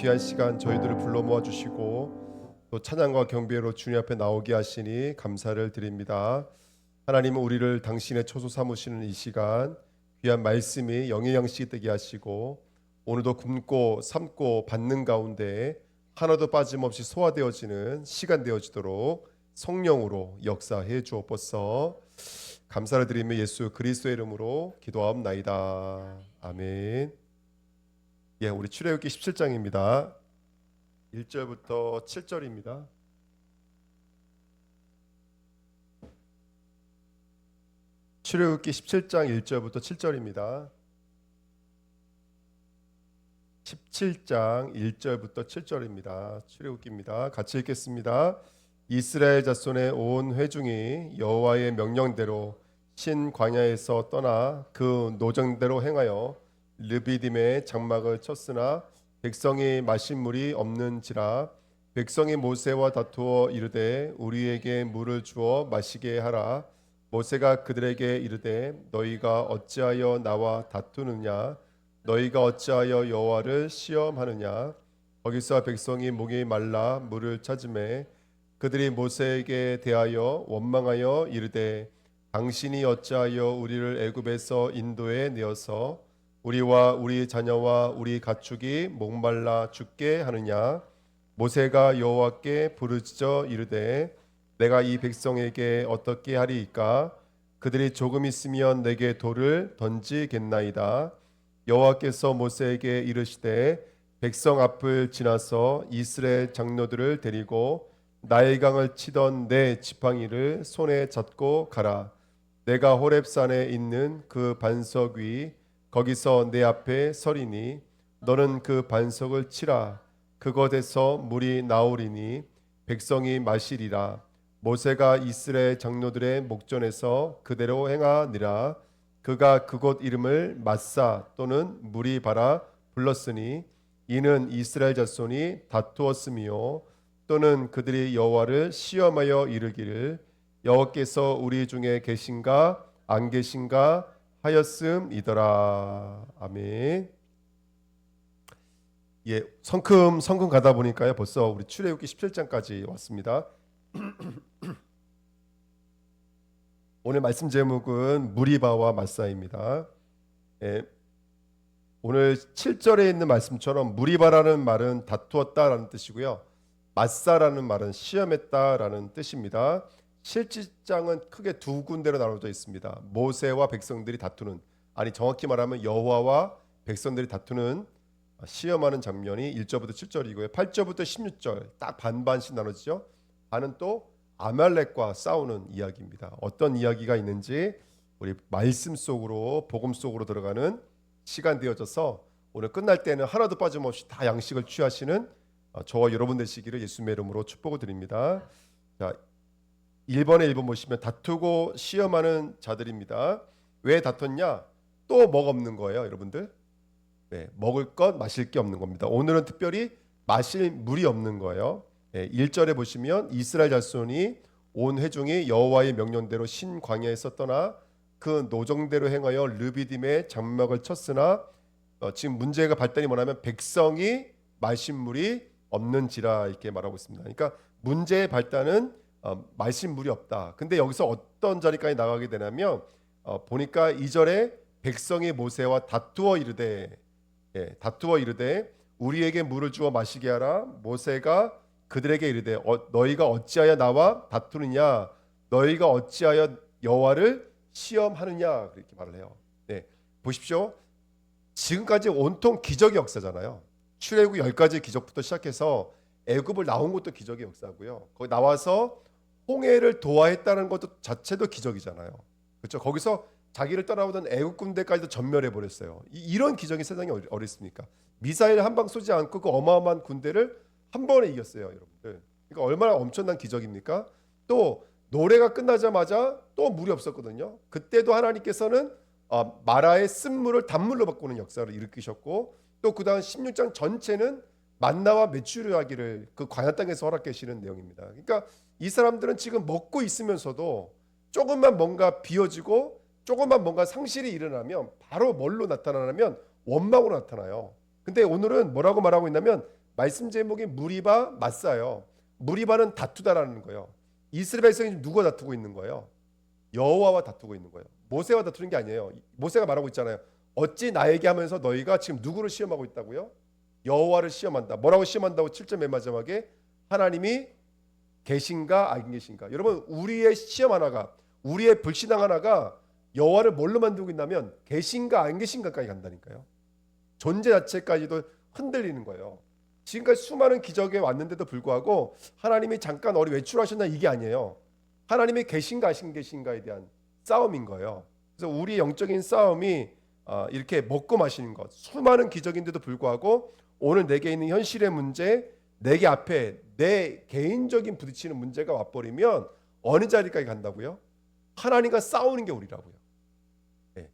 귀한 시간 저희들을 불러 모아 주시고 또 찬양과 경배로 주님 앞에 나오게 하시니 감사를 드립니다. 하나님은 우리를 당신의 처소 삼으시는 이 시간 귀한 말씀이 영의 양식이 되게 하시고 오늘도 굶고 삶고 받는 가운데 하나도 빠짐없이 소화되어지는 시간 되어지도록 성령으로 역사해 주옵소서. 감사를 드리며 예수 그리스도의 이름으로 기도하옵나이다. 아멘. 예, 우리 출애굽기 17장입니다. 1절부터 7절입니다. 출애굽기 17장 1절부터 7절입니다. 17장 1절부터 7절입니다. 출애굽기입니다. 같이 읽겠습니다. 이스라엘 자손의 온 회중이 여호와의 명령대로 신 광야에서 떠나 그 노정대로 행하여 르비딤의 장막을 쳤으나 백성이 마실 물이 없는지라. 백성이 모세와 다투어 이르되 우리에게 물을 주어 마시게 하라. 모세가 그들에게 이르되 너희가 어찌하여 나와 다투느냐? 너희가 어찌하여 여호와를 시험하느냐? 거기서 백성이 목이 말라 물을 찾으매 그들이 모세에게 대하여 원망하여 이르되 당신이 어찌하여 우리를 애굽에서 인도해 내어서 우리와 우리 자녀와 우리 가축이 목말라 죽게 하느냐? 모세가 여호와께 부르짖어 이르되 내가 이 백성에게 어떻게 하리이까? 그들이 조금 있으면 내게 돌을 던지겠나이다. 여호와께서 모세에게 이르시되 백성 앞을 지나서 이스라엘 장로들을 데리고 나일강을 치던 내 지팡이를 손에 잡고 가라. 내가 호렙산에 있는 그 반석 위 거기서 내 앞에 서리니 너는 그 반석을 치라. 그곳에서 물이 나오리니 백성이 마시리라. 모세가 이스라엘 장로들의 목전에서 그대로 행하니라. 그가 그곳 이름을 마사 또는 물이 바라 불렀으니 이는 이스라엘 자손이 다투었으며 또는 그들이 여호와를 시험하여 이르기를 여호와께서 우리 중에 계신가 안 계신가 하였음이더라. 아멘. 예, 성큼 가다 보니까요 벌써 우리 출애굽기 17장까지 왔습니다. 오늘 말씀 제목은 무리바와 마사입니다. 예, 오늘 7절에 있는 말씀처럼 무리바라는 말은 다투었다라는 뜻이고요. 마사라는 말은 시험했다라는 뜻입니다. 17장은 크게 두 군데로 나눠져 있습니다. 모세와 백성들이 다투는, 아니 정확히 말하면 여호와와 백성들이 다투는 시험하는 장면이 1절부터 7절이고요. 8절부터 16절 딱 반반씩 나눠지죠. 반은 또 아말렉과 싸우는 이야기입니다. 어떤 이야기가 있는지 우리 말씀 속으로 복음 속으로 들어가는 시간 되어져서 오늘 끝날 때는 하나도 빠짐없이 다 양식을 취하시는 저와 여러분 되시기를 예수님의 이름으로 축복을 드립니다. 자, 1번에 1번 보시면 다투고 시험하는 자들입니다. 왜 다퉜냐? 또 뭐가 없는 거예요, 여러분들? 네, 먹을 것, 마실 게 없는 겁니다. 오늘은 특별히 마실 물이 없는 거예요. 1절에 보시면 이스라엘 자손이 온 회중이 여호와의 명령대로 신 광야에서 떠나 그 노정대로 행하여 르비딤의 장막을 쳤으나 지금 문제가 발단이 뭐냐면 백성이 마신 물이 없는지라 이렇게 말하고 있습니다. 그러니까 문제의 발단은 마신 물이 없다. 근데 여기서 어떤 자리까지 나가게 되냐면 보니까 2절에 백성이 모세와 다투어 이르되 우리에게 물을 주어 마시게 하라. 모세가 그들에게 이르되 너희가 어찌하여 나와 다투느냐? 너희가 어찌하여 여호와를 시험하느냐? 그렇게 말을 해요. 네, 보십시오. 지금까지 온통 기적의 역사잖아요. 출애굽 10가지 기적부터 시작해서 애굽을 나온 것도 기적의 역사고요. 거기 나와서 홍해를 도하했다는 것도 자체도 기적이잖아요. 그렇죠? 거기서 자기를 따라오던 애국 군대까지도 전멸해 버렸어요. 이런 기적이 세상에 어디 있습니까? 미사일 한 방 쏘지 않고 그 어마어마한 군대를 한 번에 이겼어요, 여러분들. 그러니까 얼마나 엄청난 기적입니까? 또 노래가 끝나자마자 또 물이 없었거든요. 그때도 하나님께서는 마라의 쓴물을 단물로 바꾸는 역사를 일으키셨고 또 그다음 16장 전체는 만나와 메추리하기를 그 광야 땅에서 허락해 주시는 내용입니다. 그러니까 이 사람들은 지금 먹고 있으면서도 조금만 뭔가 비어지고 조금만 뭔가 상실이 일어나면 바로 뭘로 나타나냐면 원망으로 나타나요. 근데 오늘은 뭐라고 말하고 있냐면 말씀 제목이 무리바 마사요. 무리바는 다투다라는 거예요. 이스라엘 백성이 누가 다투고 있는 거예요? 여호와와 다투고 있는 거예요. 모세와 다투는 게 아니에요. 모세가 말하고 있잖아요. 어찌 나에게 하면서 너희가 지금 누구를 시험하고 있다고요? 여호와를 시험한다. 뭐라고 시험한다고? 7절 맨 마지막에 하나님이 계신가 안 계신가. 여러분, 우리의 시험 하나가, 우리의 불신앙 하나가 여호와를 뭘로 만들고 있냐면 계신가 안 계신가까지 간다니까요. 존재 자체까지도 흔들리는 거예요. 지금까지 수많은 기적에 왔는데도 불구하고 하나님이 잠깐 어디 외출하셨나, 이게 아니에요. 하나님이 계신가 안 계신가에 대한 싸움인 거예요. 그래서 우리 영적인 싸움이 이렇게 먹고 마시는 것, 수많은 기적인데도 불구하고 오늘 내게 있는 현실의 문제, 내게 앞에 내 개인적인 부딪히는 문제가 와버리면 어느 자리까지 간다고요? 하나님과 싸우는 게 우리라고요. 네.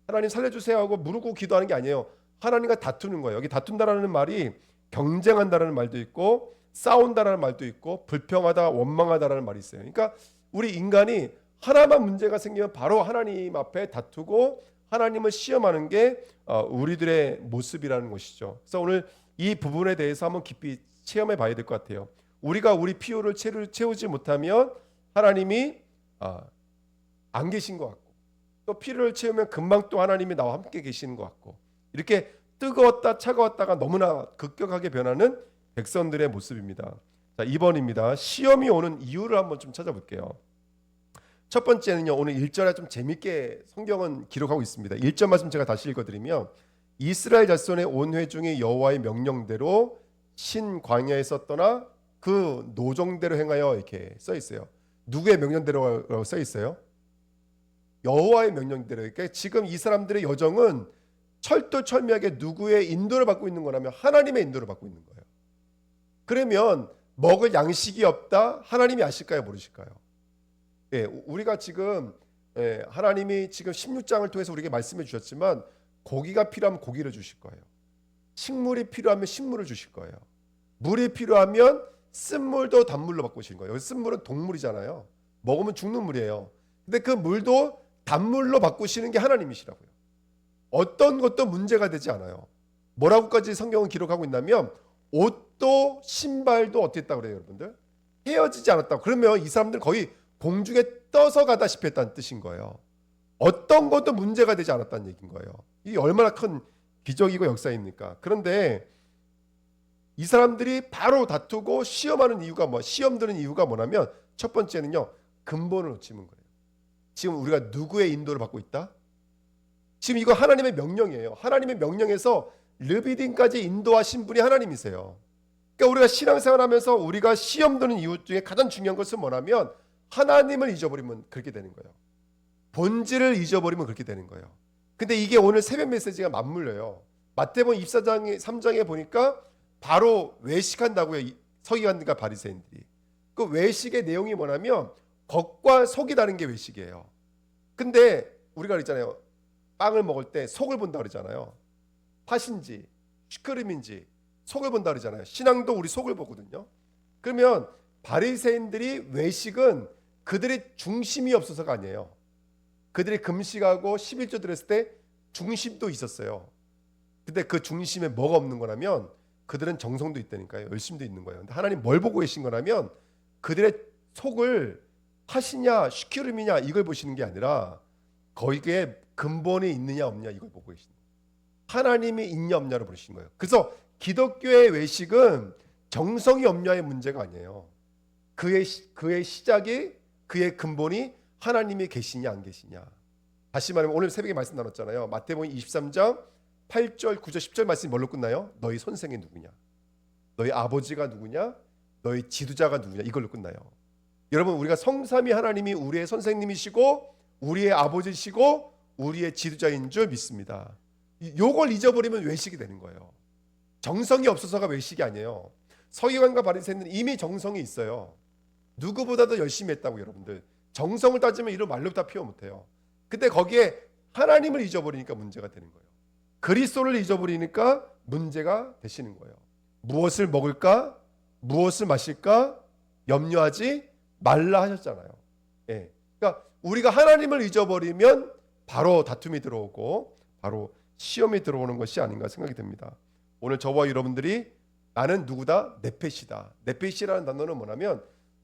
하나님 살려주세요 하고 무릎 꿇고 기도하는 게 아니에요. 하나님과 다투는 거예요. 여기 다툰다라는 말이 경쟁한다라는 말도 있고 싸운다라는 말도 있고 불평하다 원망하다라는 말이 있어요. 그러니까 우리 인간이 하나만 문제가 생기면 바로 하나님 앞에 다투고 하나님을 시험하는 게 우리들의 모습이라는 것이죠. 그래서 오늘 이 부분에 대해서 한번 깊이 체험해 봐야 될 것 같아요. 우리가 우리 필요를 채우지 못하면 하나님이 안 계신 것 같고, 또 필요를 채우면 금방 또 하나님이 나와 함께 계시는 것 같고, 이렇게 뜨거웠다 차가웠다가 너무나 급격하게 변하는 백성들의 모습입니다. 자, 2번입니다. 시험이 오는 이유를 한번 좀 찾아볼게요. 첫 번째는요, 오늘 1절에 좀 재밌게 성경은 기록하고 있습니다. 1절 말씀 제가 다시 읽어드리면, 이스라엘 자손의 온 회중이 여호와의 명령대로 신 광야에서 떠나 그 노정대로 행하여, 이렇게 써 있어요. 누구의 명령대로 써 있어요? 여호와의 명령대로. 그러니까 지금 이 사람들의 여정은 철두철미하게 누구의 인도를 받고 있는 거라면 하나님의 인도를 받고 있는 거예요. 그러면 먹을 양식이 없다, 하나님이 아실까요, 모르실까요? 예, 우리가 지금 하나님이 지금 16장을 통해서 우리에게 말씀해 주셨지만 고기가 필요하면 고기를 주실 거예요. 식물이 필요하면 식물을 주실 거예요. 물이 필요하면 쓴물도 단물로 바꾸신 거예요. 쓴물은 동물이잖아요. 먹으면 죽는 물이에요. 근데 그 물도 단물로 바꾸시는 게 하나님이시라고요. 어떤 것도 문제가 되지 않아요. 뭐라고까지 성경은 기록하고 있냐면 옷도 신발도 어땠다고 그래요, 여러분들? 헤어지지 않았다고. 그러면 이 사람들 거의 공중에 떠서 가다시피 했다는 뜻인 거예요. 어떤 것도 문제가 되지 않았다는 얘기인 거예요. 이게 얼마나 큰 기적이고 역사입니까? 그런데 이 사람들이 바로 다투고 시험 드는 이유가 뭐냐면 첫 번째는요, 근본을 놓치는 거예요. 지금 우리가 누구의 인도를 받고 있다? 지금 이거 하나님의 명령이에요. 하나님의 명령에서 르비딤까지 인도하신 분이 하나님이세요. 그러니까 우리가 신앙생활하면서 우리가 시험 드는 이유 중에 가장 중요한 것은 뭐냐면 하나님을 잊어버리면 그렇게 되는 거예요. 본질을 잊어버리면 그렇게 되는 거예요. 근데 이게 오늘 새벽 메시지가 맞물려요. 마태복음 24장 3장에 보니까 바로 외식한다고요. 서기관들과 바리새인들이. 그 외식의 내용이 뭐냐면 겉과 속이 다른 게 외식이에요. 근데 우리가 그랬잖아요. 빵을 먹을 때 속을 본다 그러잖아요. 팥인지 슈크림인지 속을 본다 그러잖아요. 신앙도 우리 속을 보거든요. 그러면 바리새인들이 외식은 그들의 중심이 없어서가 아니에요. 그들이 금식하고 11조 드렸을 때 중심도 있었어요. 근데 그 중심에 뭐가 없는 거라면 그들은 정성도 있다니까요. 열심도 있는 거예요. 근데 하나님 뭘 보고 계신 거라면 그들의 속을 팥이냐 슈크림이냐 이걸 보시는 게 아니라 거기에 근본이 있느냐 없느냐 이걸 보고 계신 거예요. 하나님이 있냐 없냐를 보시는 거예요. 그래서 기독교의 외식은 정성이 없냐의 문제가 아니에요. 그의 시작이, 그의 근본이 하나님이 계시냐 안 계시냐. 다시 말하면 오늘 새벽에 말씀 나눴잖아요. 마태복음 23장 8절 9절 10절 말씀이 뭘로 끝나요? 너희 선생이 누구냐, 너희 아버지가 누구냐, 너희 지도자가 누구냐, 이걸로 끝나요. 여러분, 우리가 성삼위 하나님이 우리의 선생님이시고 우리의 아버지시고 우리의 지도자인 줄 믿습니다. 요걸 잊어버리면 외식이 되는 거예요. 정성이 없어서가 외식이 아니에요. 서기관과 바리새인은 이미 정성이 있어요. 누구보다도 열심히 했다고. 여러분들 정성을 따지면 이런 말로 다 표현 못해요. 근데 거기에 하나님을 잊어버리니까 문제가 되는 거예요. 그리스도를 잊어버리니까 문제가 되시는 거예요. 무엇을 먹을까, 무엇을 마실까 염려하지 말라 하셨잖아요. 예. 그러니까 우리가 하나님을 잊어버리면 바로 다툼이 들어오고 바로 시험이 들어오는 것이 아닌가 생각이 됩니다. 오늘 저와 여러분들이 나는 누구다? 네페시다. 네페시라는 단어는 뭐냐면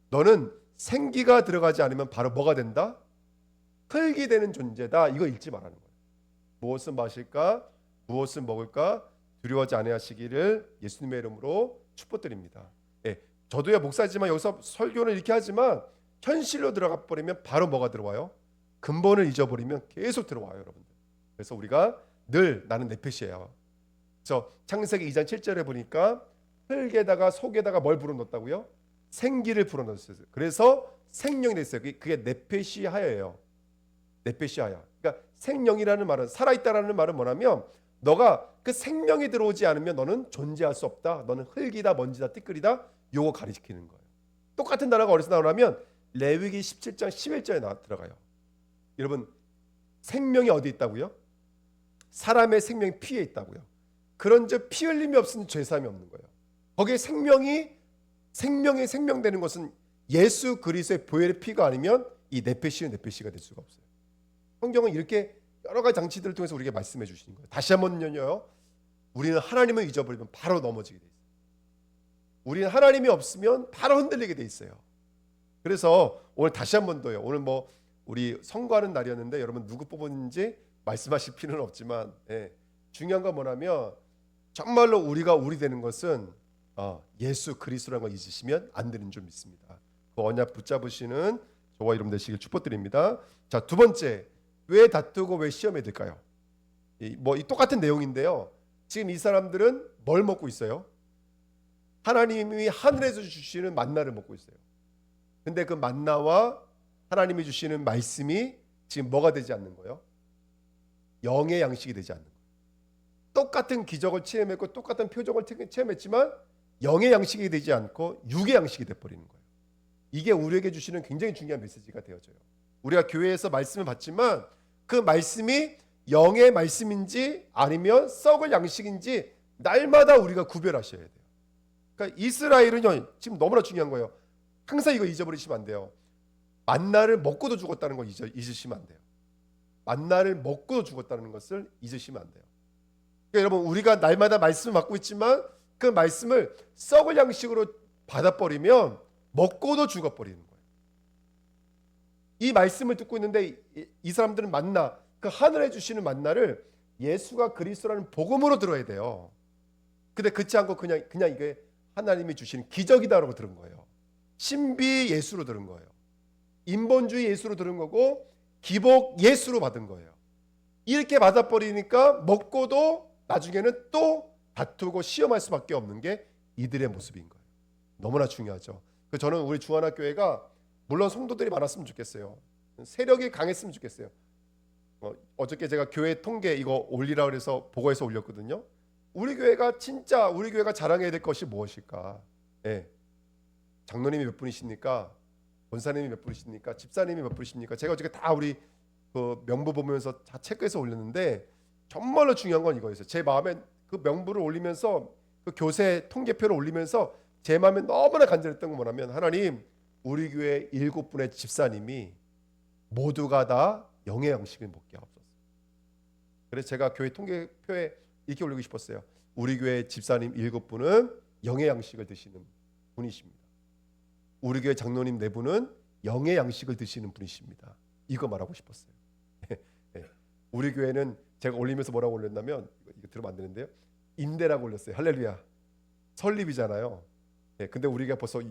너는 생기가 들어가지 않으면 바로 뭐가 된다? 흙이 되는 존재다. 이거 읽지 말라는 거예요. 무엇을 마실까? 무엇을 먹을까? 두려워하지 아니하시기를 예수님의 이름으로 축복드립니다. 예, 저도야 목사지만 여기서 설교는 이렇게 하지만 현실로 들어가 버리면 바로 뭐가 들어와요? 근본을 잊어버리면 계속 들어와요, 여러분들. 그래서 우리가 늘 나는 네페시예요. 그래서 창세기 2장 7절에 보니까 흙에다가 속에다가 뭘 불어넣었다고요? 생기를 불어넣었어요. 그래서 생명이 됐어요. 그게 네페시하예요. 네페시하야. 그러니까 생명이라는 말은 살아있다라는 말은 뭐냐면 너가 그 생명이 들어오지 않으면 너는 존재할 수 없다. 너는 흙이다, 먼지다, 띠끌이다. 요거 가리키는 거예요. 똑같은 단어가 어디서 나오냐면 레위기 17장 11절에 들어가요. 여러분 생명이 어디 있다고요? 사람의 생명이 피에 있다고요. 그런즉 피 흘림이 없으면 죄사함이 없는 거예요. 거기에 생명이 생명되는 것은 예수 그리스도의 보혈의 피가 아니면 이 네페시는 네페시가 될 수가 없어요. 성경은 이렇게 여러 가지 장치들을 통해서 우리에게 말씀해 주시는 거예요. 다시 한번요. 우리는 하나님을 잊어버리면 바로 넘어지게 돼 있어요. 우리는 하나님이 없으면 바로 흔들리게 돼 있어요. 그래서 오늘 다시 한 번 더요. 오늘 뭐 우리 선거하는 날이었는데 여러분 누구 뽑았는지 말씀하실 필요는 없지만 중요한 건 뭐냐면 정말로 우리가 우리 되는 것은 예수 그리스도라는 걸 잊으시면 안 되는 줄 믿습니다. 그 언약 붙잡으시는 저와 여러분 되시길 축복드립니다. 자, 두 번째, 왜 다투고 왜 시험에 들까요? 이 똑같은 내용인데요. 지금 이 사람들은 뭘 먹고 있어요? 하나님이 하늘에서 주시는 만나를 먹고 있어요. 근데 그 만나와 하나님이 주시는 말씀이 지금 뭐가 되지 않는 거예요? 영의 양식이 되지 않는 거예요. 똑같은 기적을 체험했고 똑같은 표적을 체험했지만 영의 양식이 되지 않고 육의 양식이 돼버리는 거예요. 이게 우리에게 주시는 굉장히 중요한 메시지가 되어져요. 우리가 교회에서 말씀을 받지만 그 말씀이 영의 말씀인지 아니면 썩을 양식인지 날마다 우리가 구별하셔야 돼요. 그러니까 이스라엘은요 지금 너무나 중요한 거예요. 항상 이거 잊어버리시면 안 돼요. 만나를 먹고도 죽었다는 걸 잊으시면 안 돼요. 만나를 먹고도 죽었다는 것을 잊으시면 안 돼요. 그러니까 여러분 우리가 날마다 말씀을 받고 있지만 그 말씀을 썩을 양식으로 받아버리면 먹고도 죽어버리는 거예요. 이 말씀을 듣고 있는데 이 사람들은 만나, 그 하늘에 주시는 만나를 예수가 그리스도라는 복음으로 들어야 돼요. 근데 그렇지 않고 그냥 이게 하나님이 주시는 기적이다라고 들은 거예요. 신비 예수로 들은 거예요. 인본주의 예수로 들은 거고 기복 예수로 받은 거예요. 이렇게 받아버리니까 먹고도 나중에는 또 다투고 시험할 수밖에 없는 게 이들의 모습인 거예요. 너무나 중요하죠. 저는 우리 중환학교회가 물론 성도들이 많았으면 좋겠어요. 세력이 강했으면 좋겠어요. 어저께 제가 교회 통계 이거 올리라 그래서 보고해서 올렸거든요. 우리 교회가 자랑해야 될 것이 무엇일까? 장로님이 몇 분이십니까? 권사님이 몇 분이십니까? 집사님이 몇 분이십니까? 제가 어저께 다 우리 그 명부 보면서 다 체크해서 올렸는데 정말로 중요한 건 이거였어요. 제 마음에 그 명부를 올리면서 그 교세 통계표를 올리면서 제 마음에 너무나 간절했던 건 뭐냐면 하나님 우리 교회 7분의 집사님이 모두가 다 영의 양식을 먹게 하옵소서. 그래서 제가 교회 통계표에 이렇게 올리고 싶었어요. 우리 교회 집사님 7분은 영의 양식을 드시는 분이십니다. 우리 교회 장로님 4분은 영의 양식을 드시는 분이십니다. 이거 말하고 싶었어요. 우리 교회는 제가 올리면서 뭐라고 올렸냐면 이거 들으면 안 되는데요. 임대라고 올렸어요. 할렐루야. 설립이잖아요. 근데 우리가 벌써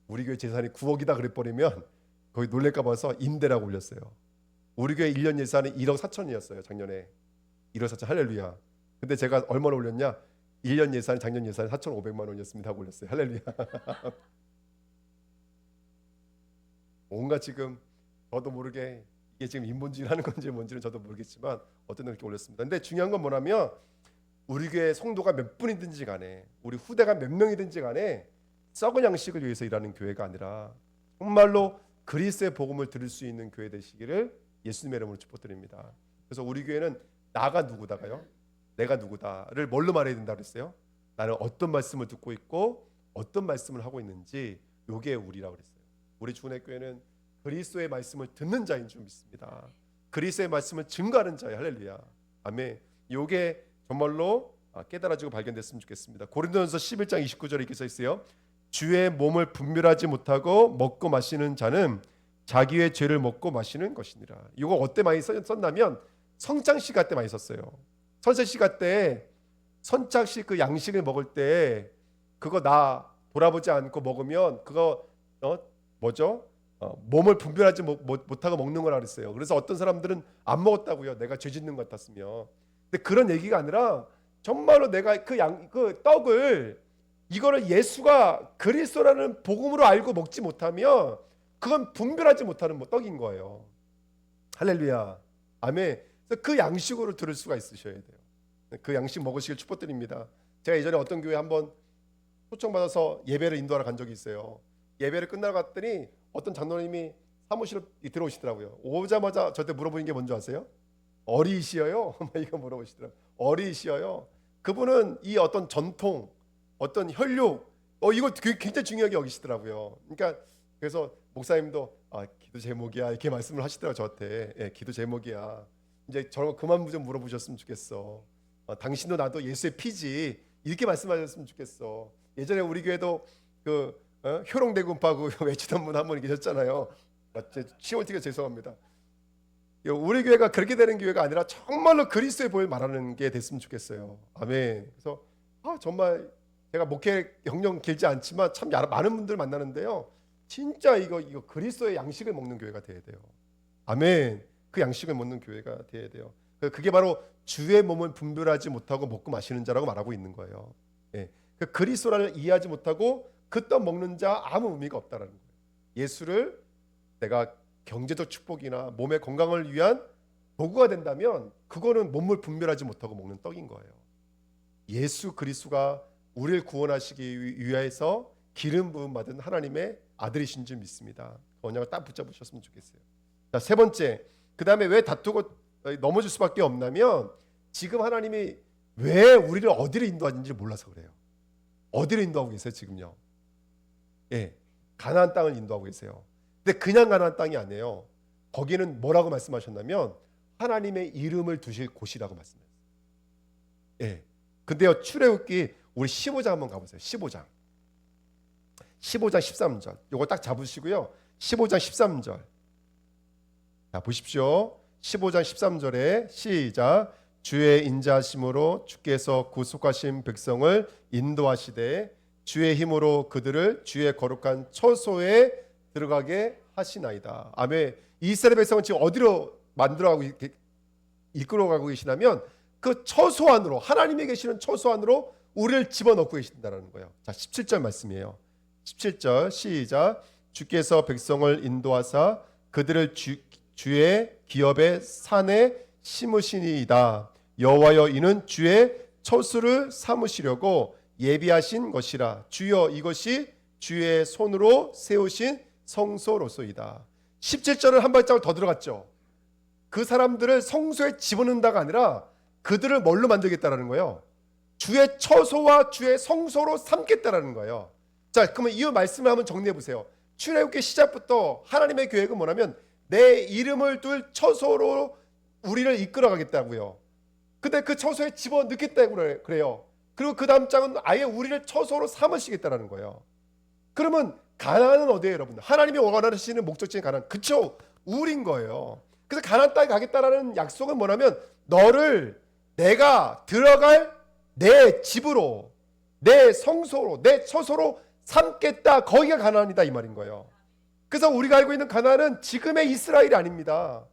우리 교회 재산이 9억이다 그래버리면 거기 놀랄까 봐서 임대라고 올렸어요. 우리 교회 1년 예산이 1억 4천이었어요. 작년에 1억 4천 할렐루야. 근데 제가 얼마나 올렸냐? 1년 예산 작년 예산이 4,500만 원이었습니다 하고 올렸어요. 할렐루야. 뭔가 지금 저도 모르게 이게 지금 인본주의 하는 건지 뭔지는 저도 모르겠지만 어떤 이렇게 올렸습니다. 근데 중요한 건 뭐냐면 우리 교회 성도가 몇 분이든지 간에 우리 후대가 몇 명이든지 간에 썩은 양식을 위해서 일하는 교회가 아니라 정말로 그리스도의 복음을 들을 수 있는 교회 되시기를 예수님의 이름으로 축복드립니다. 그래서 우리 교회는 나가 누구다가요? 내가 누구다를 뭘로 말해야 된다고 그랬어요? 나는 어떤 말씀을 듣고 있고 어떤 말씀을 하고 있는지 요게 우리라고 그랬어요. 우리 주은혜교회는 그리스도의 말씀을 듣는 자인 줄 믿습니다. 그리스도의 말씀을 증거하는 자예요. 할렐루야. 아멘. 요게 정말로 깨달아지고 발견됐으면 좋겠습니다. 고린도전서 11장 29절에 이렇게 써 있어요. 주의 몸을 분별하지 못하고 먹고 마시는 자는 자기의 죄를 먹고 마시는 것이니라. 이거 어때 많이 썼냐면 성찬식 때 많이 썼어요. 선찬식 때 선착식 그 양식을 먹을 때 그거 나 돌아보지 않고 먹으면 그거 뭐죠? 몸을 분별하지 못하고 먹는 거라 그랬어요. 그래서 어떤 사람들은 안 먹었다고요. 내가 죄 짓는 것 같았으면. 근데 그런 얘기가 아니라 정말로 내가 그 떡을 이거를 예수가 그리스도라는 복음으로 알고 먹지 못하면 그건 분별하지 못하는 떡인 거예요. 할렐루야. 아멘. 그래서 그 양식으로 들을 수가 있으셔야 돼요. 그 양식 먹으시길 축복드립니다. 제가 예전에 어떤 교회 한번 초청받아서 예배를 인도하러 간 적이 있어요. 예배를 끝나고 갔더니 어떤 장로님이 사무실에 들어오시더라고요. 오자마자 저한테 물어보는 게 뭔지 아세요? 어리이시여요? 이거 물어보시더라고요. 어리이시여요? 그분은 이 어떤 전통, 어떤 혈육, 이거 굉장히 중요하게 여기시더라고요. 그러니까 그래서 목사님도 기도 제목이야 이렇게 말씀을 하시더라고요. 저한테. 예, 기도 제목이야. 이제 저런 거 그만 좀 물어보셨으면 좋겠어. 당신도 나도 예수의 피지 이렇게 말씀하셨으면 좋겠어. 예전에 우리 교회도 효롱대군파고 외치던 분 한 분 계셨잖아요. 치워티가 죄송합니다. 우리 교회가 그렇게 되는 교회가 아니라 정말로 그리스도의 보혈 말하는 게 됐으면 좋겠어요. 아멘. 그래서 정말 제가 목회 경력 길지 않지만 참 많은 분들 만나는데요. 진짜 이거 그리스도의 양식을 먹는 교회가 돼야 돼요. 아멘. 그 양식을 먹는 교회가 돼야 돼요. 그게 바로 주의 몸을 분별하지 못하고 먹고 마시는 자라고 말하고 있는 거예요. 예. 그 그리스도를 이해하지 못하고 그 떡 먹는 자 아무 의미가 없다라는 거예요. 예수를 내가 경제적 축복이나 몸의 건강을 위한 도구가 된다면 그거는 몸을 분별하지 못하고 먹는 떡인 거예요. 예수 그리스도가 우리를 구원하시기 위해서 기름 부음 받은 하나님의 아들이신 줄 믿습니다. 그 언약을 딱 붙잡으셨으면 좋겠어요. 자, 세 번째, 그 다음에 왜 다투고 넘어질 수밖에 없냐면 지금 하나님이 왜 우리를 어디로 인도하는지 몰라서 그래요. 어디로 인도하고 계세요 지금요? 예, 가나안 땅을 인도하고 계세요. 근데 그냥 가나안 땅이 아니에요. 거기는 뭐라고 말씀하셨냐면 하나님의 이름을 두실 곳이라고 말씀하셨어요. 예. 근데요 출애굽기 우리 15장 한번 가보세요. 15장 13절 요거 딱 잡으시고요. 15장 13절 자 보십시오. 15장 13절에 시작. 주의 인자하심으로 주께서 구속하신 백성을 인도하시되 주의 힘으로 그들을 주의 거룩한 처소에 들어가게 하시나이다. 아멘. 이스라엘 백성은 지금 어디로 만들어가고 이끌어가고 계시냐면 그 처소 안으로 하나님이 계시는 처소 안으로 우리를 집어넣고 계신다는 거예요. 자 17절 말씀이에요. 17절 시작. 주께서 백성을 인도하사 그들을 주의 기업의 산에 심으시니이다. 여호와여 이는 주의 처소를 삼으시려고 예비하신 것이라. 주여 이것이 주의 손으로 세우신 성소로소이다. 17절은 한 발짝을 더 들어갔죠. 그 사람들을 성소에 집어넣는다가 아니라 그들을 뭘로 만들겠다라는 거예요. 주의 처소와 주의 성소로 삼겠다라는 거예요. 자, 그러면 이 말씀을 한번 정리해 보세요. 출애굽기 시작부터 하나님의 계획은 뭐냐면 내 이름을 둘 처소로 우리를 이끌어가겠다고요. 근데 그 처소에 집어넣겠다고 그래요. 그리고 그 다음 장은 아예 우리를 처소로 삼으시겠다라는 거예요. 그러면 가나안은 어디예요, 여러분들? 하나님이 원하시는 목적지인 가나안, 그쵸? 우리인 거예요. 그래서 가나안 땅에 가겠다라는 약속은 뭐냐면 너를 내가 들어갈 내 집으로, 내 성소로, 내 처소로 삼겠다. 거기가 가나안이다 이 말인 거예요. 그래서 우리가 알고 있는 가나안은 지금의 이스라엘이 아닙니다.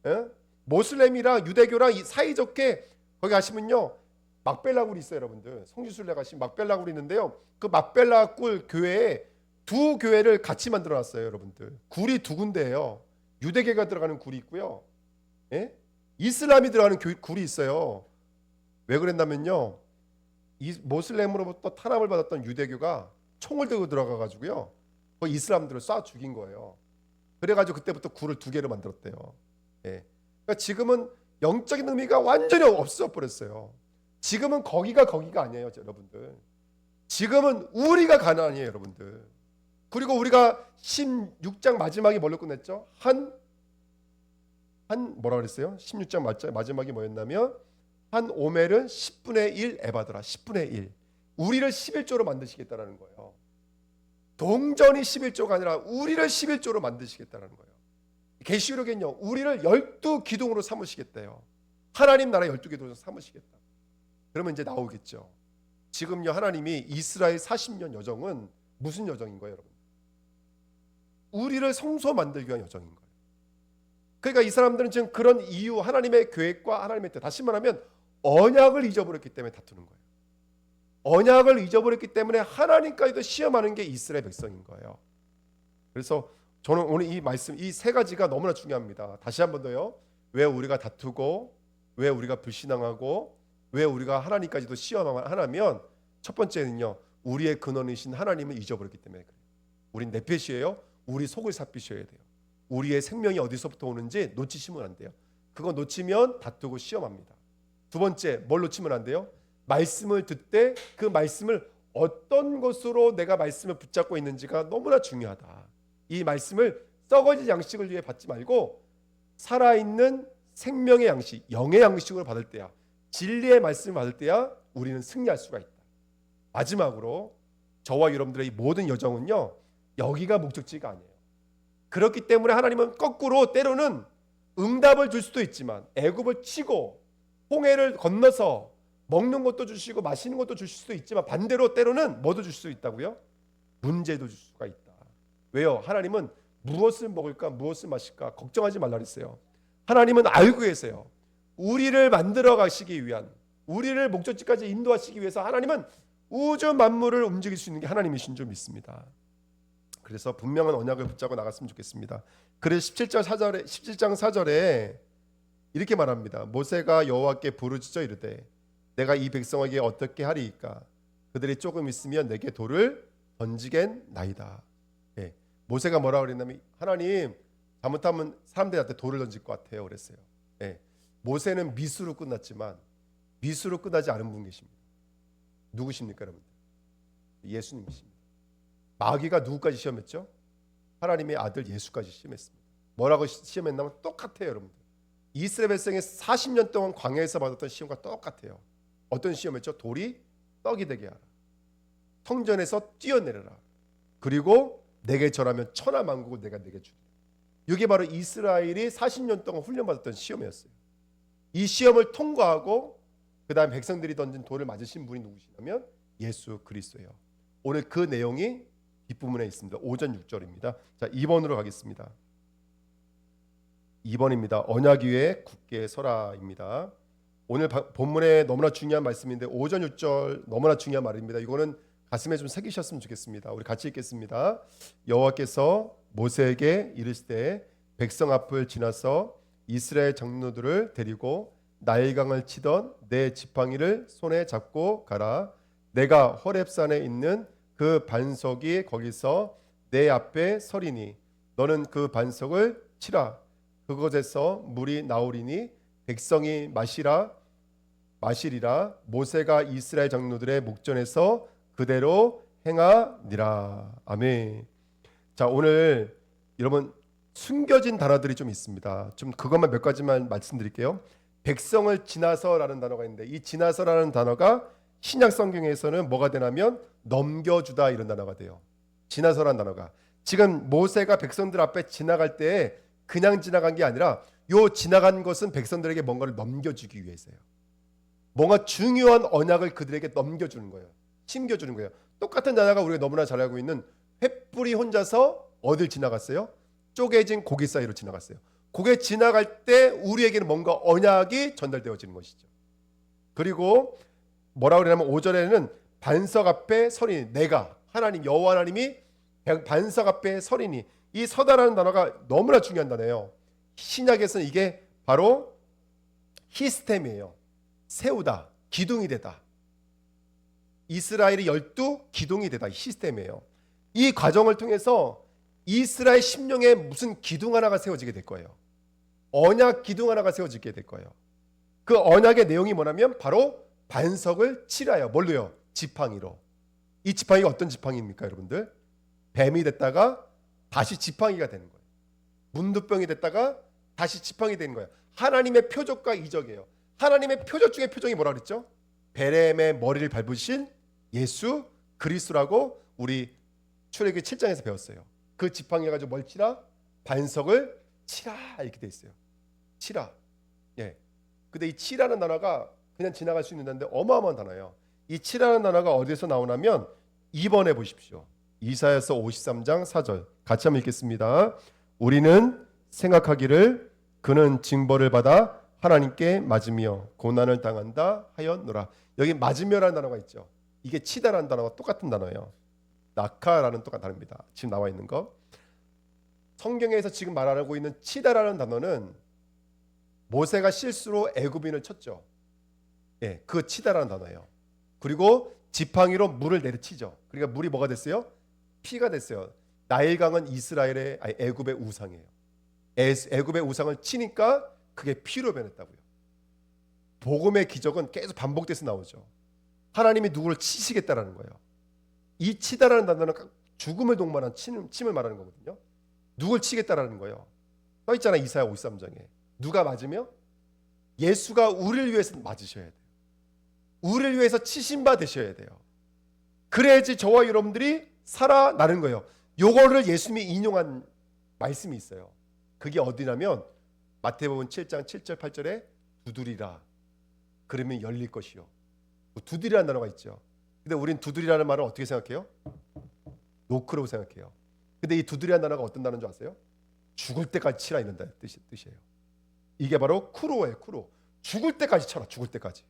예? 모슬렘이랑 유대교랑 사이좋게 거기 가시면요 막벨라 굴이 있어요, 여러분들. 성지순례 가시면 막벨라 굴이 있는데요. 그 막벨라 굴 교회에 두 교회를 같이 만들어놨어요, 여러분들. 굴이 두 군데예요. 유대교가 들어가는 굴이 있고요. 예? 이슬람이 들어가는 굴이 있어요. 왜 그랬냐면요, 이 모슬렘으로부터 탄압을 받았던 유대교가 총을 들고 들어가가지고요, 그 이슬람들을 쏴 죽인 거예요. 그래가지고 그때부터 굴을 두 개로 만들었대요. 예. 그러니까 지금은 영적인 의미가 완전히 없어져 버렸어요. 지금은 거기가 아니에요, 여러분들. 지금은 우리가 가나안이에요, 여러분들. 그리고 우리가 16장 마지막에 뭘로 끝냈죠? 뭐라 그랬어요? 16장 마지막이 뭐였냐면 한 오멜은 10분의 1 에바더라. 10분의 1. 우리를 11조로 만드시겠다라는 거예요. 동전이 11조가 아니라 우리를 11조로 만드시겠다는 거예요. 계시록엔요, 우리를 12기둥으로 삼으시겠대요. 하나님 나라 12기둥으로 삼으시겠다. 그러면 이제 나오겠죠. 지금요, 하나님이 이스라엘 40년 여정은 무슨 여정인 거예요, 여러분? 우리를 성소 만들기 위한 여정인 거예요. 그러니까 이 사람들은 지금 그런 이유, 하나님의 계획과 하나님의 뜻, 다시 말하면 언약을 잊어버렸기 때문에 다투는 거예요. 언약을 잊어버렸기 때문에 하나님까지도 시험하는 게 이스라엘 백성인 거예요. 그래서 저는 오늘 이 말씀, 이 세 가지가 너무나 중요합니다. 다시 한 번 더요. 왜 우리가 다투고, 왜 우리가 불신앙하고, 왜 우리가 하나님까지도 시험하냐면, 첫 번째는요, 우리의 근원이신 하나님을 잊어버렸기 때문에 그래요. 우린 내펫이에요. 우리 속을 살피셔야 돼요. 우리의 생명이 어디서부터 오는지 놓치시면 안 돼요. 그거 놓치면 다투고 시험합니다. 두 번째, 뭘 놓치면 안 돼요? 말씀을 듣되 그 말씀을 어떤 것으로 내가 말씀을 붙잡고 있는지가 너무나 중요하다. 이 말씀을 썩어질 양식을 위해 받지 말고 살아있는 생명의 양식, 영의 양식으로 받을 때야, 진리의 말씀을 받을 때야 우리는 승리할 수가 있다. 마지막으로 저와 여러분들의 이 모든 여정은요, 여기가 목적지가 아니에요. 그렇기 때문에 하나님은 거꾸로 때로는 응답을 줄 수도 있지만, 애굽을 치고 홍해를 건너서 먹는 것도 주시고 마시는 것도 주실 수도 있지만, 반대로 때로는 뭐도 줄 수 있다고요? 문제도 줄 수가 있다. 왜요? 하나님은 무엇을 먹을까, 무엇을 마실까 걱정하지 말라 그랬어요. 하나님은 알고 계세요. 우리를 만들어 가시기 위한, 우리를 목적지까지 인도하시기 위해서 하나님은 우주 만물을 움직일 수 있는 게 하나님이신 줄 믿습니다. 그래서 분명한 언약을 붙잡고 나갔으면 좋겠습니다. 그래서 17장 4절에 이렇게 말합니다. 모세가 여호와께 부르짖어 이르되 내가 이 백성에게 어떻게 하리이까? 그들이 조금 있으면 내게 돌을 던지겠나이다. 예, 모세가 뭐라고 그랬냐면, 하나님 잘못하면 사람들한테 돌을 던질 것 같아요 그랬어요. 예, 모세는 미수로 끝났지만 미수로 끝나지 않은 분 계십니다. 누구십니까 여러분? 예수님이십니다. 마귀가 누구까지 시험했죠? 하나님의 아들 예수까지 시험했습니다. 뭐라고 시험했냐면 똑같아요 여러분들. 이스라엘 백성이 40년 동안 광야에서 받았던 시험과 똑같아요. 어떤 시험이었죠? 돌이 떡이 되게 하라. 성전에서 뛰어내려라. 그리고 내게 절하면 천하 만국을 내가 내게 주리라. 이게 바로 이스라엘이 40년 동안 훈련받았던 시험이었어요. 이 시험을 통과하고 그 다음 백성들이 던진 돌을 맞으신 분이 누구시냐면 예수 그리스도예요. 오늘 그 내용이 뒷부분에 있습니다. 5전 6절입니다. 자, 2번으로 가겠습니다. 2번입니다. 언약 위에 굳게 서라입니다. 오늘 본문에 너무나 중요한 말씀인데 5전 6절 너무나 중요한 말입니다. 이거는 가슴에 좀 새기셨으면 좋겠습니다. 우리 같이 읽겠습니다. 여호와께서 모세에게 이르시되 백성 앞을 지나서 이스라엘 장로들을 데리고 나일강을 치던 내 지팡이를 손에 잡고 가라. 내가 호렙산에 있는 그 반석이 거기서 내 앞에 서리니 너는 그 반석을 치라. 그곳에서 물이 나오리니 백성이 마시리라. 모세가 이스라엘 장로들의 목전에서 그대로 행하니라. 아멘. 자, 오늘 여러분 숨겨진 단어들이 좀 있습니다. 좀 그것만 몇 가지만 말씀드릴게요. 백성을 지나서라는 단어가 있는데, 이 지나서라는 단어가 신약 성경에서는 뭐가 되냐면 넘겨주다 이런 단어가 돼요. 지나서라는 단어가 지금 모세가 백성들 앞에 지나갈 때 그냥 지나간 게 아니라 요 지나간 것은 백성들에게 뭔가를 넘겨주기 위해서요. 뭔가 중요한 언약을 그들에게 넘겨주는 거예요. 심겨주는 거예요. 똑같은 단어가 우리가 너무나 잘 알고 있는 횃불이 혼자서 어딜 지나갔어요? 쪼개진 고기 사이로 지나갔어요. 고개 지나갈 때 우리에게는 뭔가 언약이 전달되어지는 것이죠. 그리고 뭐라고 그러냐면 5절에는 반석 앞에 서리니, 내가 하나님 여호와 하나님이 반석 앞에 서리니, 이 서다라는 단어가 너무나 중요한 단어예요. 신약에서는 이게 바로 히스템이에요. 세우다, 기둥이 되다. 이스라엘이 12기둥이 되다, 히스템이에요. 이 과정을 통해서 이스라엘 심령에 무슨 기둥 하나가 세워지게 될 거예요. 언약 기둥 하나가 세워지게 될 거예요. 그 언약의 내용이 뭐냐면 바로 반석을 칠하여, 뭘로요? 지팡이로. 이 지팡이가 어떤 지팡이입니까 여러분들? 뱀이 됐다가 다시 지팡이가 되는 거예요. 문두병이 됐다가 다시 지팡이 되는 거예요. 하나님의 표적과 이적이에요. 하나님의 표적 중에 표정이 뭐라 그랬죠? 베레헴의 머리를 밟으신 예수 그리스도라고 우리 출애굽기 7장에서 배웠어요. 그 지팡이 가지고 뭘 치라? 반석을 치라 이렇게 돼 있어요. 치라. 예. 근데 이 치라는 단어가 그냥 지나갈 수 있는 단어인데 어마어마한 단어예요. 이 치라는 단어가 어디서 나오냐면 2번에 보십시오. 이사야서 53장 4절 같이 한번 읽겠습니다. 우리는 생각하기를 그는 징벌을 받아 하나님께 맞으며 고난을 당한다 하였노라. 여기 맞으며라는 단어가 있죠. 이게 치다라는 단어가 똑같은 단어예요. 낙하라는 똑같은 단어입니다. 지금 나와 있는 거. 성경에서 지금 말하고 있는 치다라는 단어는 모세가 실수로 애굽인을 쳤죠. 예, 그 치다라는 단어예요. 그리고 지팡이로 물을 내리치죠. 그러니까 물이 뭐가 됐어요? 피가 됐어요. 나일강은 이스라엘의 애굽의 우상이에요. 애굽의 우상을 치니까 그게 피로 변했다고요. 복음의 기적은 계속 반복돼서 나오죠. 하나님이 누구를 치시겠다라는 거예요. 이 치다라는 단어는 죽음을 동반한 침을 말하는 거거든요. 누굴 치겠다라는 거예요. 써 있잖아 이사야 53장에. 누가 맞으며? 예수가 우리를 위해서 맞으셔야 돼요. 우리를 위해서 치신바 되셔야 돼요. 그래야지 저와 여러분들이 살아나는 거예요. 요거를 예수님이 인용한 말씀이 있어요. 그게 어디냐면 마태복음 7장 7절 8절에 두드리라 그러면 열릴 것이요. 두드리라는 단어가 있죠. 근데 우린 두드리라는 말을 어떻게 생각해요? 노크라고 생각해요. 근데 이 두드리라는 단어가 어떤 단어인 줄 아세요? 죽을 때까지 치라 이런 뜻이에요. 이게 바로 쿠로예요. 쿠로. 죽을 때까지 쳐라. 죽을 때까지.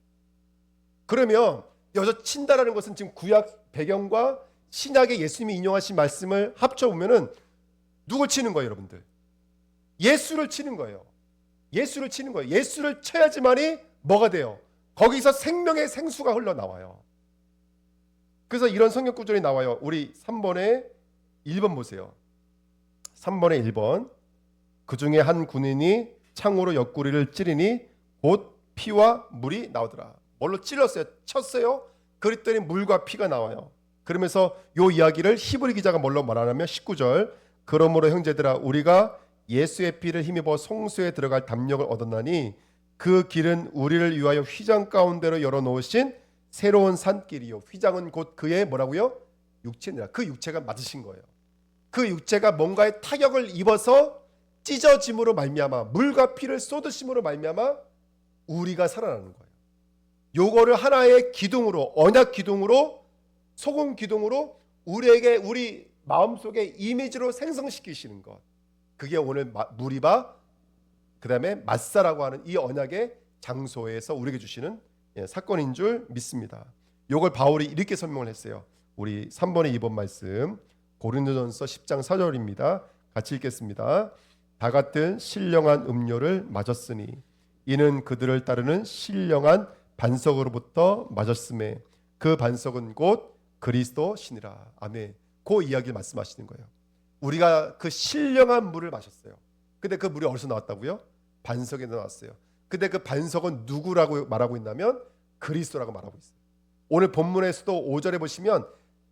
그러면 여기서 친다라는 것은 지금 구약 배경과 신약의 예수님이 인용하신 말씀을 합쳐보면은 누굴 치는 거예요 여러분들? 예수를 치는 거예요. 예수를 치는 거예요. 예수를 쳐야지만이 뭐가 돼요? 거기서 생명의 생수가 흘러나와요. 그래서 이런 성경 구절이 나와요. 우리 3번에 1번 보세요. 3번에 1번. 그 중에 한 군인이 창으로 옆구리를 찌르니 곧 피와 물이 나오더라. 뭘로 찔렀어요? 쳤어요? 그랬더니 물과 피가 나와요. 그러면서 이 이야기를 히브리 기자가 뭘로 말하냐면 19절. 그러므로 형제들아 우리가 예수의 피를 힘입어 성소에 들어갈 담력을 얻었나니 그 길은 우리를 위하여 휘장 가운데로 열어놓으신 새로운 산길이요. 휘장은 곧 그의 뭐라고요? 육체니라. 그 육체가 맞으신 거예요. 그 육체가 뭔가의 타격을 입어서 찢어짐으로 말미암아 물과 피를 쏟으심으로 말미암아 우리가 살아나는 거예요. 요거를 하나의 기둥으로 언약 기둥으로 소금 기둥으로 우리에게 우리 마음속에 이미지로 생성시키시는 것. 그게 오늘 무리바 그다음에 마사라고 하는 이 언약의 장소에서 우리에게 주시는 사건인 줄 믿습니다. 요걸 바울이 이렇게 설명을 했어요. 우리 3번의 2번 말씀 고린도전서 10장 4절입니다. 같이 읽겠습니다. 다 같은 신령한 음료를 마셨으니 이는 그들을 따르는 신령한 반석으로부터 마셨음에 그 반석은 곧 그리스도 신이라. 아멘. 그 이야기를 말씀하시는 거예요. 우리가 그 신령한 물을 마셨어요. 근데 그 물이 어디서 나왔다고요? 반석에서 나왔어요. 근데 그 반석은 누구라고 말하고 있냐면 그리스도라고 말하고 있어요. 오늘 본문에서도 5절에 보시면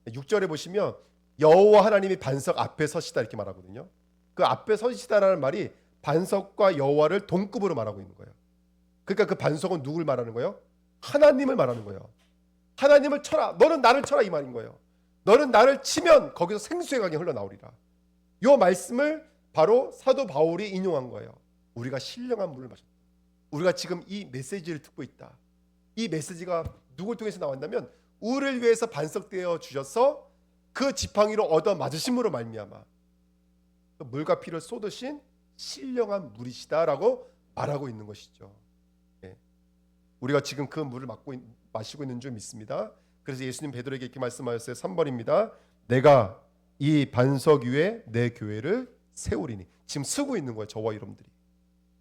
6절에 보시면 여호와 하나님이 반석 앞에 서시다 이렇게 말하거든요. 그 앞에 서시다라는 말이 반석과 여호와를 동급으로 말하고 있는 거예요. 그러니까 그 반석은 누굴 말하는 거예요? 하나님을 말하는 거예요. 하나님을 쳐라. 너는 나를 쳐라 이 말인 거예요. 너는 나를 치면 거기서 생수의 강이 흘러나오리라. 이 말씀을 바로 사도 바울이 인용한 거예요. 우리가 신령한 물을 마셨다. 우리가 지금 이 메시지를 듣고 있다. 이 메시지가 누굴 통해서 나왔냐면 우리를 위해서 반석되어 주셔서 그 지팡이로 얻어 맞으심으로 말미암아 물과 피를 쏟으신 신령한 물이시다라고 말하고 있는 것이죠. 우리가 지금 그 물을 마시고 있는 줄 믿습니다. 그래서 예수님 베드로에게 이렇게 말씀하셨어요. 3번입니다. 내가 이 반석 위에 내 교회를 세우리니. 지금 쓰고 있는 거예요. 저와 여러분들이.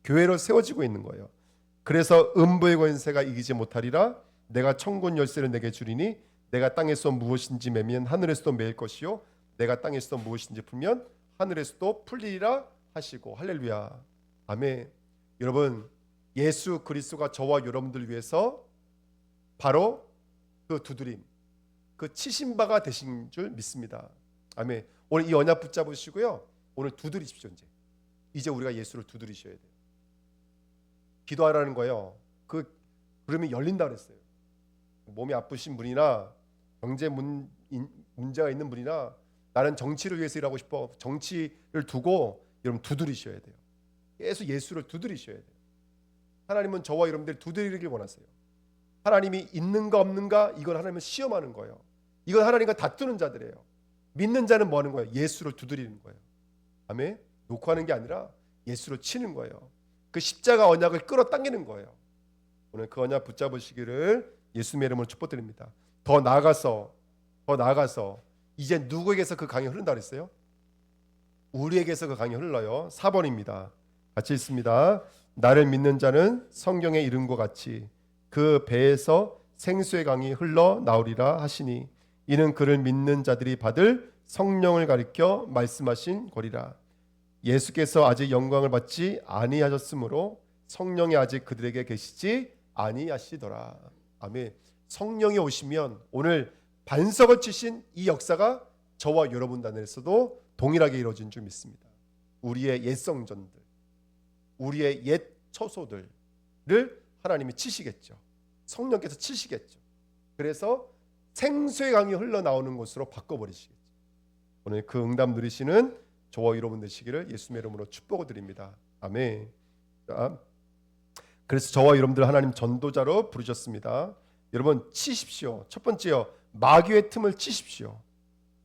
교회로 세워지고 있는 거예요. 그래서 음부의 권세가 이기지 못하리라. 내가 천군 열쇠를 내게 주리니 내가 땅에서 무엇인지 매면 하늘에서도 매일 것이요 내가 땅에서 무엇인지 풀면 하늘에서도 풀리리라 하시고. 할렐루야. 아멘. 여러분 예수 그리스도가 저와 여러분들 위해서 바로 그 두드림, 그 치신 바가 되신 줄 믿습니다. 아멘. 오늘 이 언약 붙잡으시고요. 오늘 두드리십시오. 이제 우리가 예수를 두드리셔야 돼요. 기도하라는 거예요. 그 부르면 열린다 그랬어요. 몸이 아프신 분이나 경제 문제가 있는 분이나 나는 정치를 위해서 일하고 싶어. 정치를 두고 여러분 두드리셔야 돼요. 계속 예수를 두드리셔야 돼요. 하나님은 저와 여러분들이 두드리길 원하세요. 하나님이 있는가 없는가 이걸 하나님은 시험하는 거예요. 이건 하나님과 다투는 자들이에요. 믿는 자는 뭐 하는 거예요? 예수를 두드리는 거예요. 아멘. 욕하는 게 아니라 예수로 치는 거예요. 그 십자가 언약을 끌어당기는 거예요. 오늘 그 언약 붙잡으시기를 예수님의 이름으로 축복드립니다. 더 나아가서 이제 누구에게서 그 강이 흐른다 그랬어요? 우리에게서 그 강이 흘러요. 4번입니다. 같이 읽습니다. 나를 믿는 자는 성경에 이른 것 같이 그 배에서 생수의 강이 흘러 나오리라 하시니 이는 그를 믿는 자들이 받을 성령을 가리켜 말씀하신 거리라. 예수께서 아직 영광을 받지 아니하셨으므로 성령이 아직 그들에게 계시지 아니하시더라. 아멘. 성령이 오시면 오늘 반석을 치신 이 역사가 저와 여러분 안에서도 동일하게 이루어진 줄 믿습니다. 우리의 옛 성전들, 우리의 옛 처소들을 하나님이 치시겠죠. 성령께서 치시겠죠. 그래서 생수의 강이 흘러나오는 곳으로 바꿔버리시겠죠. 오늘 그 응답 누리시는 저와 여러분 되시기를 예수님의 이름으로 축복을 드립니다. 아멘. 자, 그래서 저와 여러분들 하나님 전도자로 부르셨습니다. 여러분 치십시오. 첫 번째요. 마귀의 틈을 치십시오.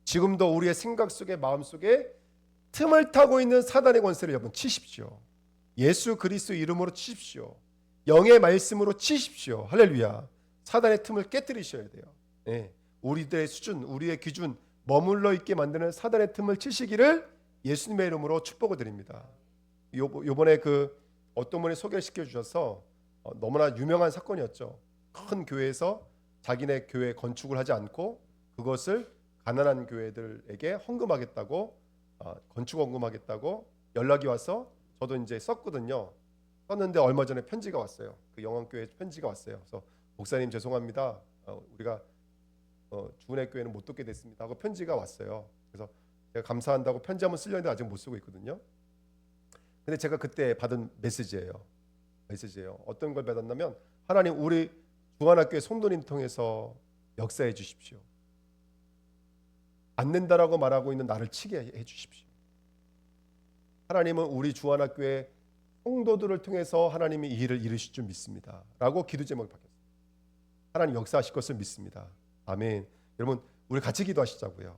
지금도 우리의 생각 속에 마음 속에 틈을 타고 있는 사단의 권세를 여러분 치십시오. 예수 그리스도 이름으로 치십시오. 영의 말씀으로 치십시오. 할렐루야. 사단의 틈을 깨뜨리셔야 돼요. 네. 우리들의 수준, 우리의 기준 머물러 있게 만드는 사단의 틈을 치시기를 예수님의 이름으로 축복을 드립니다. 요번에 그 어떤 분이 소개시켜 주셔서 너무나 유명한 사건이었죠. 큰 교회에서 자기네 교회 건축을 하지 않고 그것을 가난한 교회들에게 헌금하겠다고 건축 헌금하겠다고 연락이 와서 저도 이제 썼거든요. 썼는데 얼마 전에 편지가 왔어요. 그 영원교회 편지가 왔어요. 그래서 목사님 죄송합니다. 우리가 주은혜 교회는 못 돕게 됐습니다 하고 편지가 왔어요. 그래서 제가 감사한다고 편지 한번 쓰려는데 아직 못 쓰고 있거든요. 근데 제가 그때 받은 메시지예요. 어떤 걸 받았냐면 하나님 우리 주안학교의 성도님 통해서 역사해 주십시오. 안 된다라고 말하고 있는 나를 치게 해 주십시오. 하나님은 우리 주안학교의 성도들을 통해서 하나님이 이 일을 이루실 줄 믿습니다 라고 기도 제목이 바뀌었어요. 하나님 역사하실 것을 믿습니다. 아멘. 여러분 우리 같이 기도하시자고요.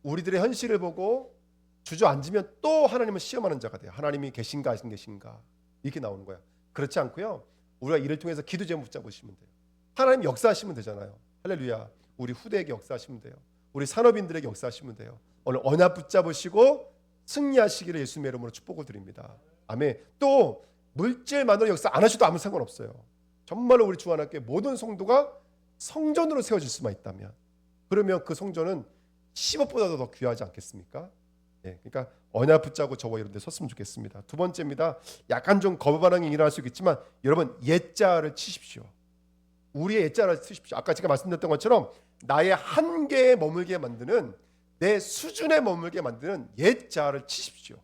우리들의 현실을 보고 주저앉으면 또 하나님을 시험하는 자가 돼요. 하나님이 계신가 안 계신가 이렇게 나오는 거야. 그렇지 않고요. 우리가 이를 통해서 기도 제목 붙잡으시면 돼요. 하나님 역사하시면 되잖아요. 할렐루야. 우리 후대에게 역사하시면 돼요. 우리 산업인들에게 역사하시면 돼요. 오늘 언약 붙잡으시고 승리하시기를 예수님의 이름으로 축복을 드립니다. 아멘. 또 물질만으로 역사 안 하셔도 아무 상관없어요. 정말로 우리 주안학교의 모든 성도가 성전으로 세워질 수만 있다면 그러면 그 성전은 10억보다도 더 귀하지 않겠습니까? 네, 그러니까 언약 붙잡고 저와 이런 데 섰으면 좋겠습니다. 두 번째입니다. 약간 좀 거부 반응이 일어날 수 있겠지만 여러분 옛자를 치십시오. 우리의 옛자를 치십시오. 아까 제가 말씀드렸던 것처럼 나의 한계에 머물게 만드는 내 수준에 머물게 만드는 옛자를 치십시오.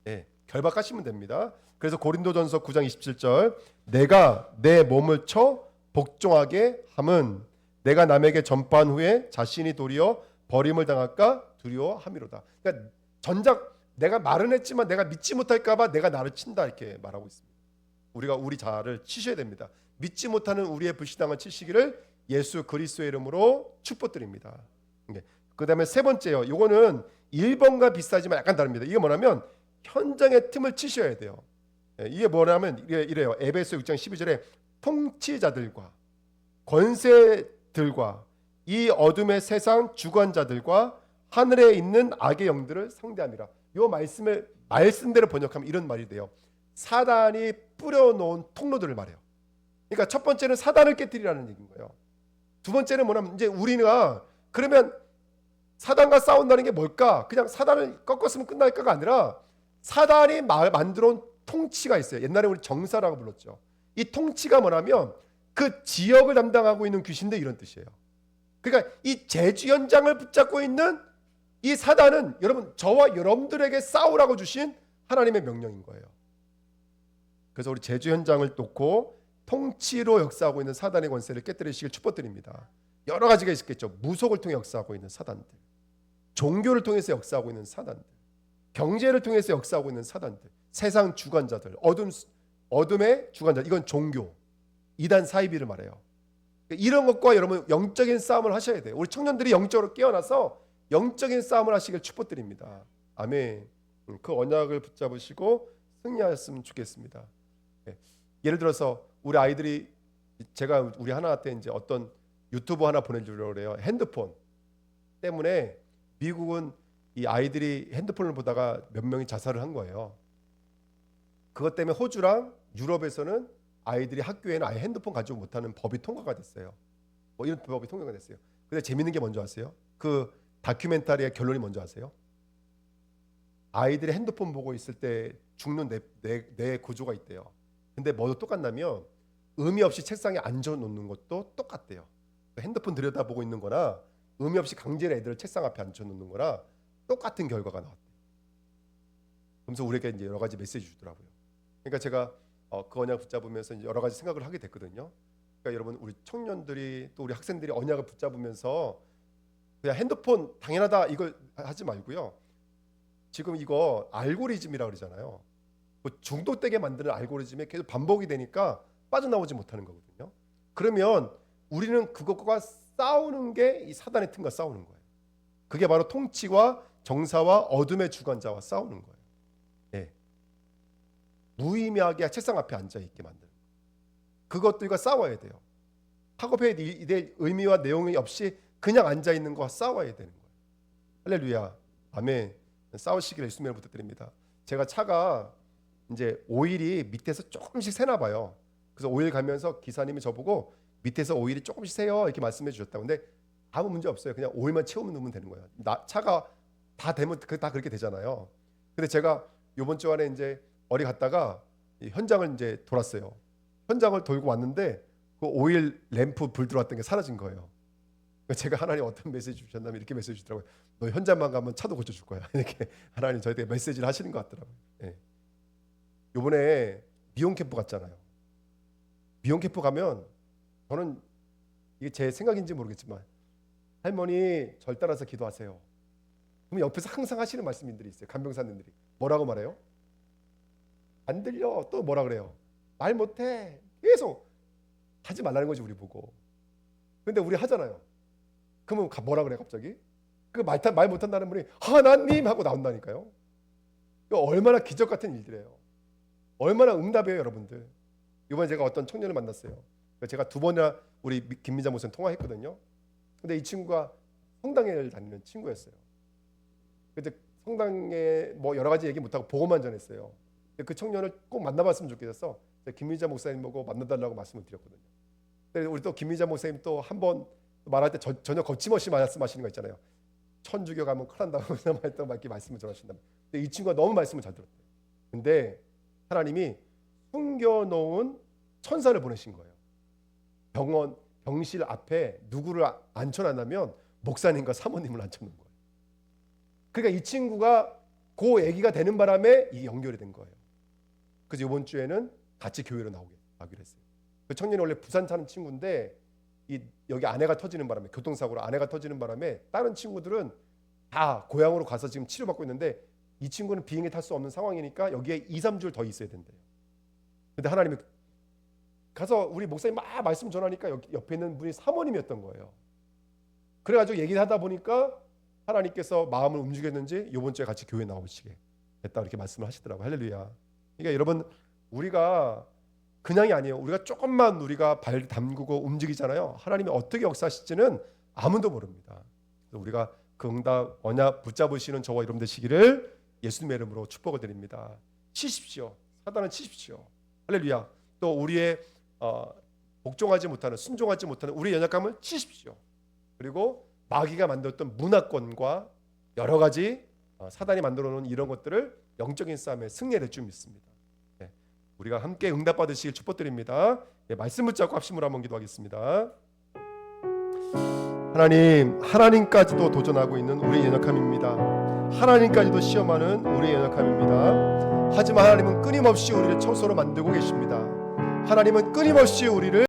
네, 결박하시면 됩니다. 그래서 고린도전서 9장 27절 내가 내 몸을 쳐 복종하게 함은 내가 남에게 전파한 후에 자신이 도리어 버림을 당할까 두려워함이로다. 그러니까 전작 내가 말은 했지만 내가 믿지 못할까 봐 내가 나를 친다 이렇게 말하고 있습니다. 우리가 우리 자아를 치셔야 됩니다. 믿지 못하는 우리의 불신앙을 치시기를 예수 그리스도의 이름으로 축복드립니다. 그 다음에 세 번째요. 이거는 1번과 비슷하지만 약간 다릅니다. 이게 뭐냐면 현장의 틈을 치셔야 돼요. 이게 뭐냐면 이래요. 에베소 6장 12절에 통치자들과 권세들과 이 어둠의 세상 주관자들과 하늘에 있는 악의 영들을 상대함이라. 이 말씀을 말씀대로 번역하면 이런 말이 돼요. 사단이 뿌려놓은 통로들을 말해요. 그러니까 첫 번째는 사단을 깨뜨리라는 얘기인 거예요. 두 번째는 뭐냐면 이제 우리가 그러면 사단과 싸운다는 게 뭘까? 그냥 사단을 꺾었으면 끝날까가 아니라 사단이 만들어 온 통치가 있어요. 옛날에 우리 정사라고 불렀죠. 이 통치가 뭐냐면 그 지역을 담당하고 있는 귀신들 이런 뜻이에요. 그러니까 이 제주 현장을 붙잡고 있는 이 사단은 여러분 저와 여러분들에게 싸우라고 주신 하나님의 명령인 거예요. 그래서 우리 제주 현장을 놓고 통치로 역사하고 있는 사단의 권세를 깨뜨리시길 축복드립니다. 여러 가지가 있겠죠. 무속을 통해 역사하고 있는 사단들, 종교를 통해서 역사하고 있는 사단들, 경제를 통해서 역사하고 있는 사단들, 세상 주관자들, 어둠의 주관자, 이건 종교, 이단 사이비를 말해요. 이런 것과 여러분 영적인 싸움을 하셔야 돼요. 우리 청년들이 영적으로 깨어나서 영적인 싸움을 하시길 축복드립니다. 아멘. 그 언약을 붙잡으시고 승리하셨으면 좋겠습니다. 예를 들어서 우리 아이들이, 제가 우리 하나한테 이제 어떤 유튜브 하나 보내주려고 그래요. 핸드폰 때문에 미국은 이 아이들이 핸드폰을 보다가 몇 명이 자살을 한 거예요. 그것 때문에 호주랑 유럽에서는 아이들이 학교에는 아예 핸드폰 가지고 못하는 법이 통과가 됐어요. 뭐 이런 법이 통과가 됐어요. 근데 재밌는 게 뭔지 아세요? 그 다큐멘터리의 결론이 뭔지 아세요? 아이들이 핸드폰 보고 있을 때 죽는 뇌 구조가 있대요. 근데 뭐도 똑같냐면 의미 없이 책상에 앉아놓는 것도 똑같대요. 핸드폰 들여다보고 있는 거나 의미 없이 강제로 애들을 책상 앞에 앉혀놓는 거나 똑같은 결과가 나왔대요. 그러면서 우리에게 이제 여러 가지 메시지 주더라고요. 그러니까 제가 그 언약 붙잡으면서 여러 가지 생각을 하게 됐거든요. 그러니까 여러분, 우리 청년들이 또 우리 학생들이 언약을 붙잡으면서 그냥 핸드폰 당연하다 이걸 하지 말고요. 지금 이거 알고리즘이라고 그러잖아요. 뭐 중독되게 만드는 알고리즘에 계속 반복이 되니까 빠져나오지 못하는 거거든요. 그러면 우리는 그것과 싸우는 게 이 사단의 틈과 싸우는 거예요. 그게 바로 통치와 정사와 어둠의 주관자와 싸우는 거예요. 예. 무의미하게 책상 앞에 앉아 있게 만드는 거예요. 그것들과 싸워야 돼요. 학업에 대해 의미와 내용이 없이 그냥 앉아 있는 것과 싸워야 되는 거예요. 할렐루야, 아멘. 싸우시기를 예수님으로 부탁드립니다. 제가 차가 이제 오일이 밑에서 조금씩 새나 봐요. 그래서 오일 가면서 기사님이 저보고 밑에서 오일이 조금씩 새요 이렇게 말씀해 주셨다고. 근데 아무 문제 없어요. 그냥 오일만 채우면 넣으면 되는 거예요. 차가 다 되면 다 그렇게 되잖아요. 근데 제가 이번 주 안에 이제 어디 갔다가 현장을 이제 돌았어요. 현장을 돌고 왔는데 그 오일 램프 불 들어왔던 게 사라진 거예요. 제가 하나님 어떤 메시지 주셨냐면 이렇게 메시지 주더라고요. 너 현장만 가면 차도 고쳐줄 거야. 이렇게 하나님 저희한테 메시지를 하시는 것 같더라고요. 예. 이번에 미용 캠프 갔잖아요. 미용 캠프 가면 저는 이게 제 생각인지 모르겠지만 할머니 절 따라서 기도하세요. 그럼 옆에서 항상 하시는 말씀들이 있어요. 간병사님들이 뭐라고 말해요? 안 들려. 또 뭐라 그래요? 말 못해. 계속 하지 말라는 거지 우리 보고. 근데 우리 하잖아요. 그러면 뭐라 그래 갑자기? 그 말 못한다는 분이 하나님 하고 나온다니까요. 이거 얼마나 기적 같은 일들이에요. 얼마나 응답이에요 여러분들. 이번에 제가 어떤 청년을 만났어요. 제가 2번이나 우리 김민자 목사님 통화했거든요. 근데 이 친구가 성당에 다니는 친구였어요. 근데 성당에 뭐 여러 가지 얘기 못하고 보고만 전했어요. 근데 그 청년을 꼭 만나봤으면 좋겠어서 김민자 목사님 보고 만나달라고 말씀을 드렸거든요. 근데 우리 또 김민자 목사님 또 한 번 말할 때 전혀 거침없이 말씀하시는 거 있잖아요. 천주교 가면 큰일 난다고 했던 말씀을 전하신다. 근데 이 친구가 너무 말씀을 잘 들었대요. 근데 하나님이 숨겨놓은 천사를 보내신 거예요. 병실 앞에 누구를 앉혀놨냐면 목사님과 사모님을 앉혀놓은 거예요. 그러니까 이 친구가 그 얘기가 되는 바람에 이게 연결이 된 거예요. 그래서 이번 주에는 같이 교회로 나기로 했어요. 그 청년이 원래 부산 사는 친구인데 여기 아내가 터지는 바람에, 교통사고로 아내가 터지는 바람에 다른 친구들은 다 고향으로 가서 지금 치료받고 있는데 이 친구는 비행기 탈 수 없는 상황이니까 여기에 2-3주를 더 있어야 된대요. 근데 하나님이 가서 우리 목사님 막 말씀 전하니까 옆에 있는 분이 사모님이었던 거예요. 그래가지고 얘기를 하다 보니까 하나님께서 마음을 움직였는지 이번 주에 같이 교회 나오시게 됐다 이렇게 말씀을 하시더라고요. 할렐루야. 그러니까 여러분 우리가 그냥이 아니에요. 우리가 조금만 우리가 발 담그고 움직이잖아요. 하나님이 어떻게 역사하실지는 아무도 모릅니다. 그래서 우리가 그 응답 언약 붙잡으시는 저와 여러분 되시기를 예수님의 이름으로 축복을 드립니다. 치십시오. 사단은 치십시오. 할렐루야. 또 우리의 복종하지 못하는, 순종하지 못하는 우리의 연약함을 치십시오. 그리고 마귀가 만들었던 문화권과 여러 가지 사단이 만들어 놓은 이런 것들을 영적인 싸움에 승리할 줄 믿습니다. 네. 우리가 함께 응답 받으시길 축복드립니다. 네, 말씀 붙잡고 합심으로 한번 기도하겠습니다. 하나님까지도 도전하고 있는 우리의 연약함입니다. 하나님까지도 시험하는 우리의 연약함입니다. 하지만 하나님은 끊임없이 우리를 처소로 만들고 계십니다. 하나님은 끊임없이 우리를